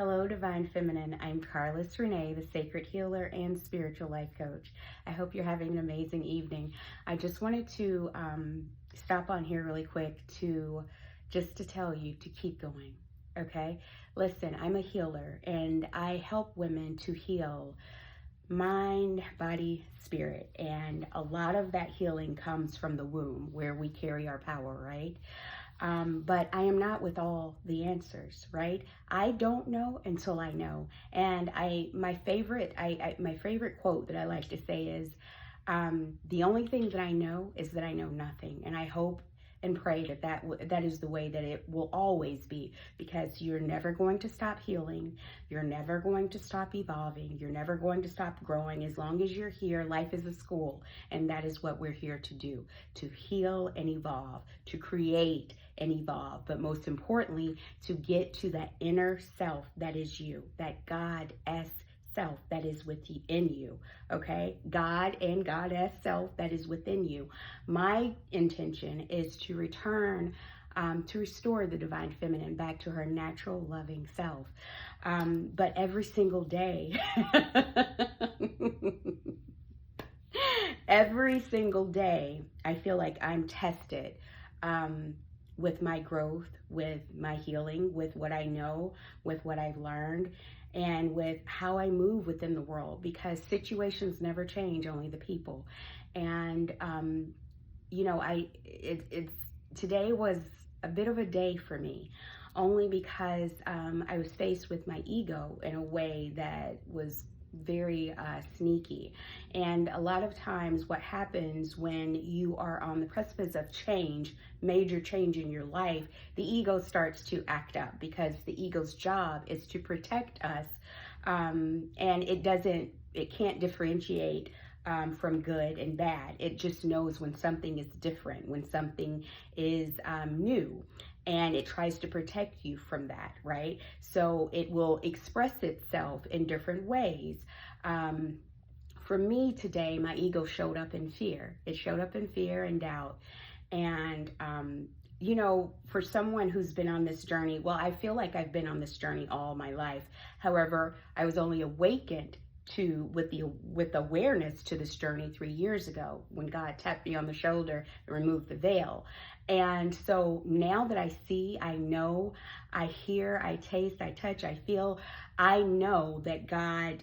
Hello, Divine Feminine. I'm Carlos Renee, the Sacred Healer and Spiritual Life Coach. I hope you're having an amazing evening. I just wanted to stop on here really quick to tell you to keep going, okay? Listen, I'm a healer and I help women to heal mind, body, spirit. And a lot of that healing comes from the womb where we carry our power, right? But I am not with all the answers, right? I don't know until I know. And my favorite quote that I like to say is, the only thing that I know is that I know nothing. And I hope and pray that is the way that it will always be, because you're never going to stop healing. You're never going to stop evolving. You're never going to stop growing. As long as you're here, life is a school, and that is what we're here to do, to heal and evolve, to create and evolve, but most importantly, to get to that inner self that is you, that God-esque self that is within you, okay? God and Goddess self that is within you. My intention is to return, to restore the Divine Feminine back to her natural, loving self. But every single day, every single day, I feel like I'm tested with my growth, with my healing, with what I know, with what I've learned, and with how I move within the world, because situations never change, only the people. And today was a bit of a day for me, only because I was faced with my ego in a way that was very sneaky. And a lot of times what happens when you are on the precipice of change, major change in your life, the ego starts to act up, because the ego's job is to protect us, and it can't differentiate from good and bad. It just knows when something is different, when something is new, and it tries to protect you from that, right? So it will express itself in different ways. For me today, my ego showed up in fear. It showed up in fear and doubt. And, for someone who's been on this journey, well, I feel like I've been on this journey all my life. However, I was only awakened with awareness to this journey 3 years ago, when God tapped me on the shoulder and removed the veil. And so now that I see, I know, I hear, I taste, I touch, I feel, I know that God,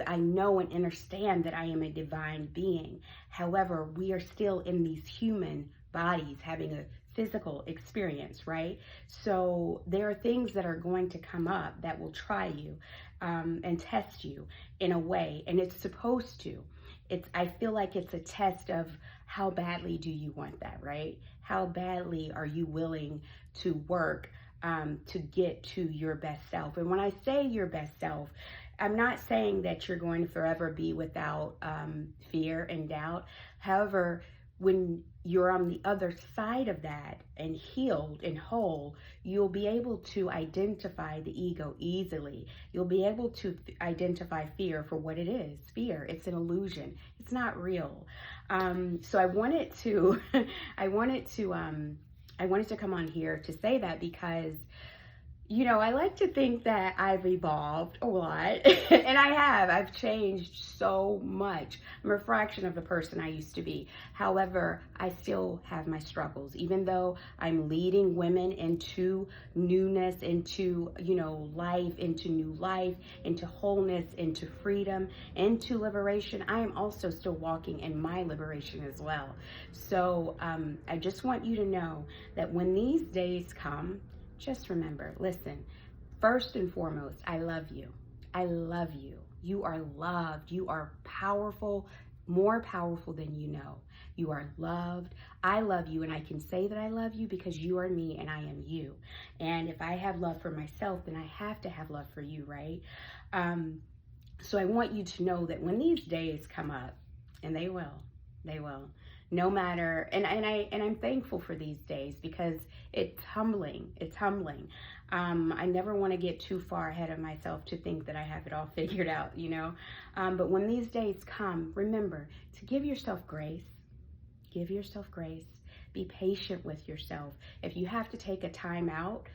I know and understand that I am a divine being. However, we are still in these human bodies having a physical experience, right? So there are things that are going to come up that will try you and test you in a way, and it's supposed to. I feel like it's a test of how badly do you want that, right? How badly are you willing to work to get to your best self? And when I say your best self, I'm not saying that you're going to forever be without fear and doubt. However, when you're on the other side of that and healed and whole, you'll be able to identify the ego easily. You'll be able to identify fear for what it is. Fear, it's an illusion. It's not real. So I wanted to, I wanted to come on here to say that, because I like to think that I've evolved a lot, and I have. I've changed so much. I'm a fraction of the person I used to be. However, I still have my struggles, even though I'm leading women into newness, into, life, into new life, into wholeness, into freedom, into liberation. I am also still walking in my liberation as well. So I just want you to know that when these days come, just remember, listen, first and foremost, I love you. I love you. You are loved. You are powerful, more powerful than you know. You are loved. I love you, and I can say that I love you because you are me and I am you. And if I have love for myself, then I have to have love for you, right? So I want you to know that when these days come up, and they will, no matter, and I'm thankful for these days, because it's humbling. I never want to get too far ahead of myself to think that I have it all figured out, but when these days come, remember to give yourself grace. Be patient with yourself. If you have to take a time out,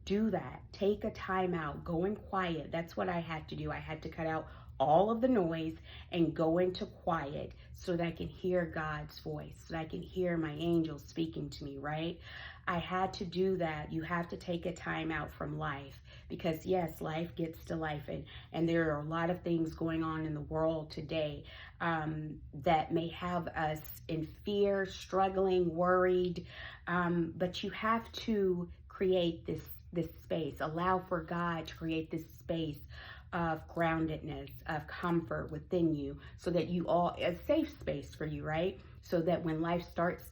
do that. Take a time out, go in quiet. That's what I had to do. I had to cut out all of the noise and go into quiet so that I can hear God's voice, so that I can hear my angels speaking to me, right? I had to do that. You have to take a time out from life because yes, life gets to life, and there are a lot of things going on in the world today that may have us in fear, struggling, worried, but you have to create this space. Allow for God to create this space of groundedness, of comfort within you, so that you all, a safe space for you, right? So that when life starts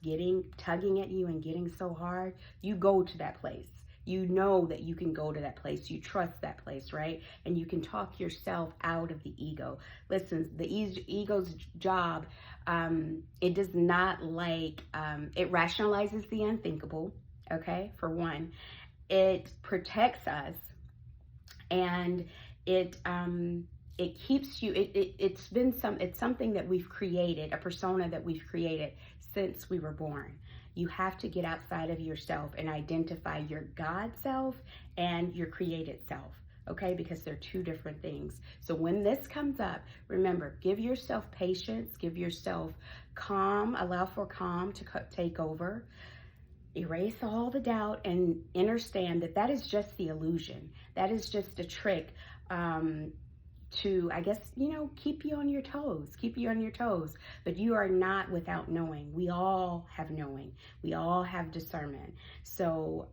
tugging at you and getting so hard, you go to that place. You know that you can go to that place. You trust that place, right? And you can talk yourself out of the ego. Listen, the ego's job, it does not it rationalizes the unthinkable, okay, for one. It protects us, and it keeps you, it's something that we've created, a persona that we've created since we were born. You have to get outside of yourself and identify your God self and your created self, okay? Because they're two different things. So when this comes up, remember, give yourself patience, give yourself calm, allow for calm to take over. Erase all the doubt and understand that that is just the illusion. That is just a trick to, I guess, keep you on your toes, but you are not without knowing. We all have knowing. We all have discernment. So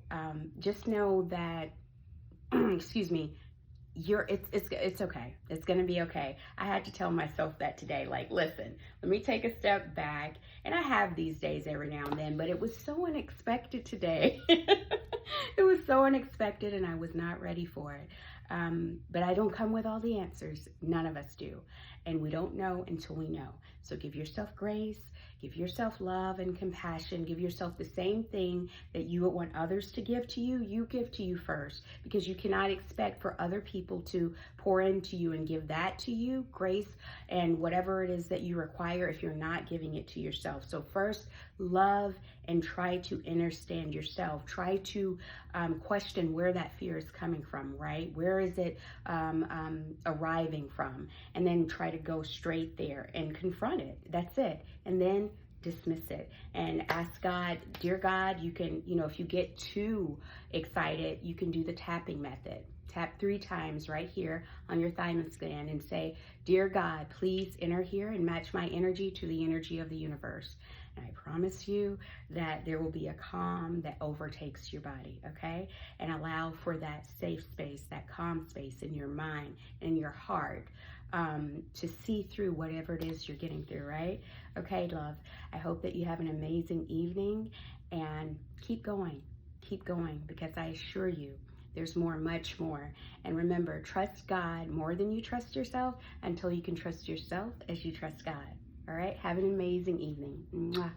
just know that, excuse me, it's okay. It's going to be okay. I had to tell myself that today. Like, listen, let me take a step back. And I have these days every now and then, but it was so unexpected today. It was so unexpected and I was not ready for it. But I don't come with all the answers. None of us do. And we don't know until we know. So give yourself grace, give yourself love and compassion, give yourself the same thing that you would want others to give to you. You give to you first, because you cannot expect for other people to pour into you and give that to you, grace and whatever it is that you require, if you're not giving it to yourself. So first, love and try to understand yourself. Try to question where that fear is coming from, right? Where is it arriving from? And then try to go straight there and confront it. That's it. And then dismiss it and ask God, dear God, you can, if you get too excited, you can do the tapping method. Tap 3 times right here on your thymus gland and say, dear God, please enter here and match my energy to the energy of the universe. And I promise you that there will be a calm that overtakes your body, okay? And allow for that safe space, that calm space in your mind and your heart to see through whatever it is you're getting through, right? Okay, love, I hope that you have an amazing evening and keep going, because I assure you, there's more, much more. And remember, trust God more than you trust yourself until you can trust yourself as you trust God. All right? Have an amazing evening. Mwah.